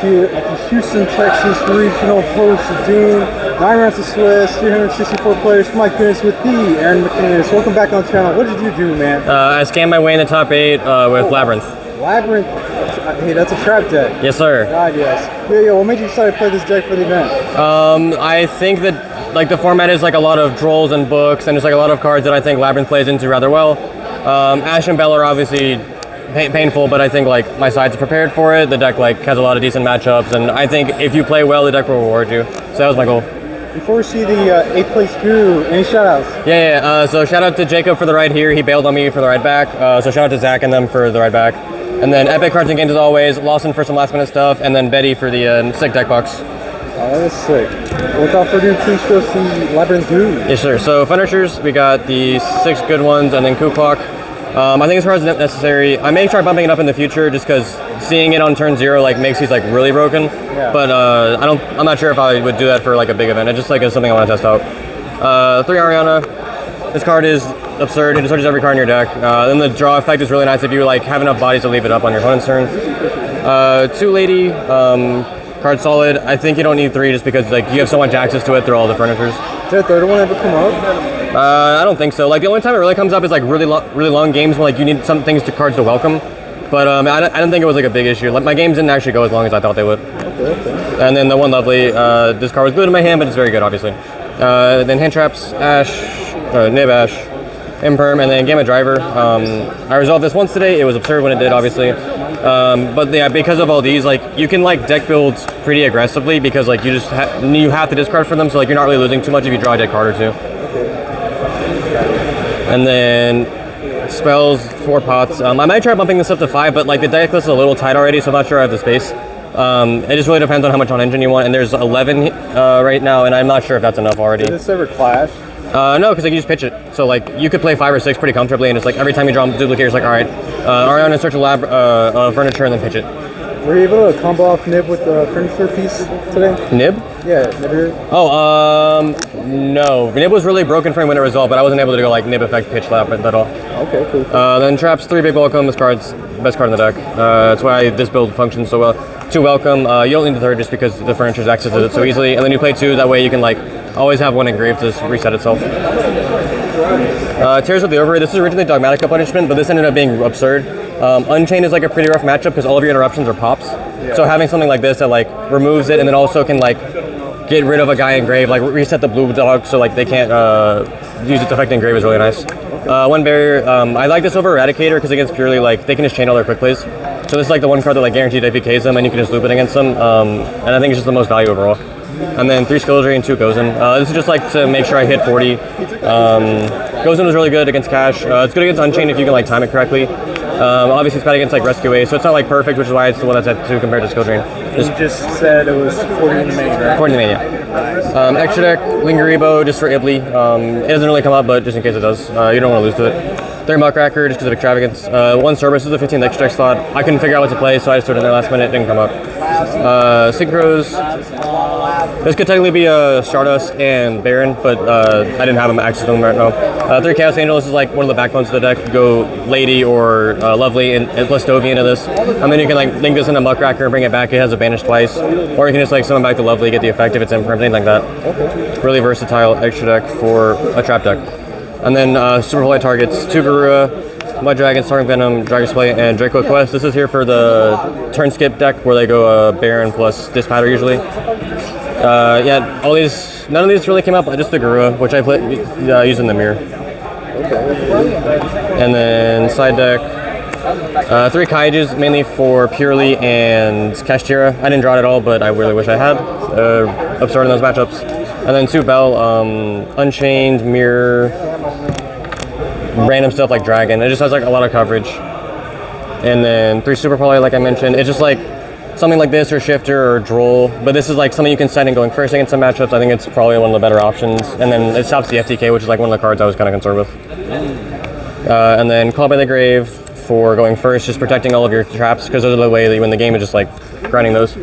here at the Houston, Texas Regional Post DUNE. 9 rounds of Swiss, 364 players. My goodness, with the McInnes. Welcome back on the channel. What did you do, man? I scanned my way in the top 8 with Labrynth. Labrynth. Hey, that's a trap deck. Yes, sir. God, yes. Yo, what made you decide to play this deck for the event? I think that like the format is like a lot of trolls and books, and there's like a lot of cards that I think Labrynth plays into rather well. Ash and Bell are obviously painful, but I think like my side's prepared for it. The deck like has a lot of decent matchups, and I think if you play well, the deck will reward you. So that was my goal. Before we see the 8th place guru, any shoutouts? Yeah. So shout out to Jacob for the ride here. He bailed on me for the ride back. So shout out to Zach and them for the ride back. And then Epic Cards and Games as always. Lawson for some last minute stuff, and then Betty for the sick deck box. Oh, that is sick. Without further ado, please show us the Labrynth guru. Yes, sir. So finishers, we got the 6 good ones, and then Coup Clock. I think as far as necessary, I may try bumping it up in the future just because seeing it on turn 0 like makes these like really broken. Yeah. But I'm not sure if I would do that for like a big event. It just like is something I want to test out. 3 Ariana. This card is absurd. It just searches every card in your deck. Then the draw effect is really nice if you like have enough bodies to leave it up on your opponent's turn. 2 Lady. Card solid. I think you don't need 3 just because like you have so much access to it through all the furnitures. Did the third one ever come up? I don't think so. Like the only time it really comes up is like really long games when like you need some things to cards to welcome. But I don't think it was like a big issue. Like my games didn't actually go as long as I thought they would. Okay. And then the one lovely. This card was glued in my hand, but it's very good, obviously. Then hand traps, Ash, Nib Ash, Imperm, and then Gamma Driver. I resolved this once today. It was absurd when it did, obviously. But yeah, because of all these, like you can like deck builds pretty aggressively because like you have to discard for them, so like you're not really losing too much if you draw a deck card or 2. And then spells, 4 pots. I might try bumping this up to 5, but like the deck list is a little tight already, so I'm not sure I have the space. It just really depends on how much on engine you want, and there's 11 right now, and I'm not sure if that's enough already. Did this ever clash? No, because like, you just pitch it. So like you could play 5 or 6 pretty comfortably, and it's like every time you draw a duplicate, it's like, all right, Ariana, search a lab furniture and then pitch it. Were you able to combo off Nib with the furniture piece today? Nib? Yeah, Nib. Oh, no. Nib was really broken for me when it resolved, but I wasn't able to go like Nib effect pitch lap at all. Okay, cool. Then traps, 3 big welcome. This card's the best card in the deck. That's why this build functions so well. 2 welcome. You don't need the 3rd just because the furniture's accesses it so easily. And then you play 2, that way you can like always have 1 engraved to reset itself. Tears of the Overraid. This is originally Dogmatica punishment, but this ended up being absurd. Unchained is like a pretty rough matchup because all of your interruptions are pops. Yeah. So having something like this that like removes it and then also can like get rid of a guy engrave, like reset the blue dog so like they can't use its effect engrave is really nice. 1 barrier. I like this over Eradicator because against purely like they can just chain all their quick plays. So this is like the one card that like guaranteed APKs them and you can just loop it against them. And I think it's just the most value overall. And then 3 Skilldry and 2 Gozen. This is just like to make sure I hit 40. Gozen was really good against Cash. It's good against Unchained if you can like time it correctly. Obviously it's bad against like Rescue A, so it's not like perfect, which is why it's the one that's at 2 compared to Skilldry. You just said it was 40 in the main, right? 40 in the main, yeah. Extra deck, Lingeribo, just for Ibly. It doesn't really come up, but just in case it does, you don't want to lose to it. 3 Muckracker, just because of extravagance. 1 Cerberus is a 15th extra deck slot. I couldn't figure out what to play, so I just threw it in there last minute, didn't come up. Synchros. This could technically be a Stardust and Baron, but I didn't have them access to them right now. 3 Chaos Angel, this is like one of the backbones of the deck. Go Lady or Lovely and plus Dovey into this. And then you can like link this into Muckracker and bring it back. It has a banish twice. Or you can just like summon back to Lovely, get the effect if it's imperm, anything like that. Okay. Really versatile extra deck for a trap deck. And then super holy targets, 2 Garura, Mud Dragon, Starring Venom, Dragon's Play, and Draco Quest. This is here for the turn skip deck where they go Baron plus Dispatter usually. Yeah, none of these really came up, just the Garura, which I used in the mirror. Okay. And then side deck, 3 Kaijus, mainly for Purely and Kashtira. I didn't draw it at all, but I really wish I had. Absurd in those matchups. And then 2 Bell, Unchained, Mirror, random stuff like Dragon. It just has like a lot of coverage. And then 3 Super Poly, like I mentioned. It's just like something like this or Shifter or Droll, but this is like something you can set in going first against some matchups. I think it's probably one of the better options. And then it stops the FTK, which is like one of the cards I was kind of concerned with. And then Call by the Grave for going first, just protecting all of your traps because those are the way that you win the game, is just like grinding those.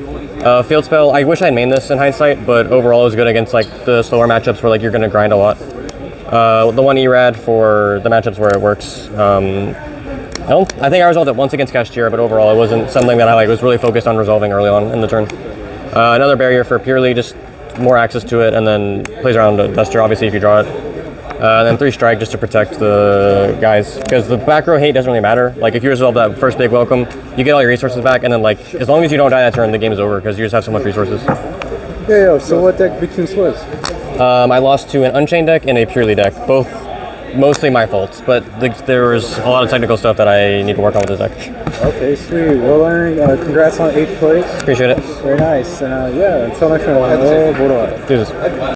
Field Spell, I wish I'd mained this in hindsight, but overall it was good against like the slower matchups where like you're going to grind a lot. The 1 Erad for the matchups where it works. I think I resolved it once against Cashtira, but overall it wasn't something that I was really focused on resolving early on in the turn. Another barrier for purely, just more access to it, and then plays around Duster, obviously, if you draw it. And then 3 strike just to protect the guys, because the back row hate doesn't really matter. Like, if you resolve that first big welcome, you get all your resources back, and then, like, as long as you don't die that turn, the game is over, because you just have so much resources. Yeah, so what deck McInnes was? I lost to an Unchained deck and a Purely deck, both mostly my faults, but there was a lot of technical stuff that I need to work on with this deck. Okay, sweet. Well, Aaron, congrats on 8th place. Appreciate it. Very nice. Yeah, until next time, we'll have more Borderlands. Do this.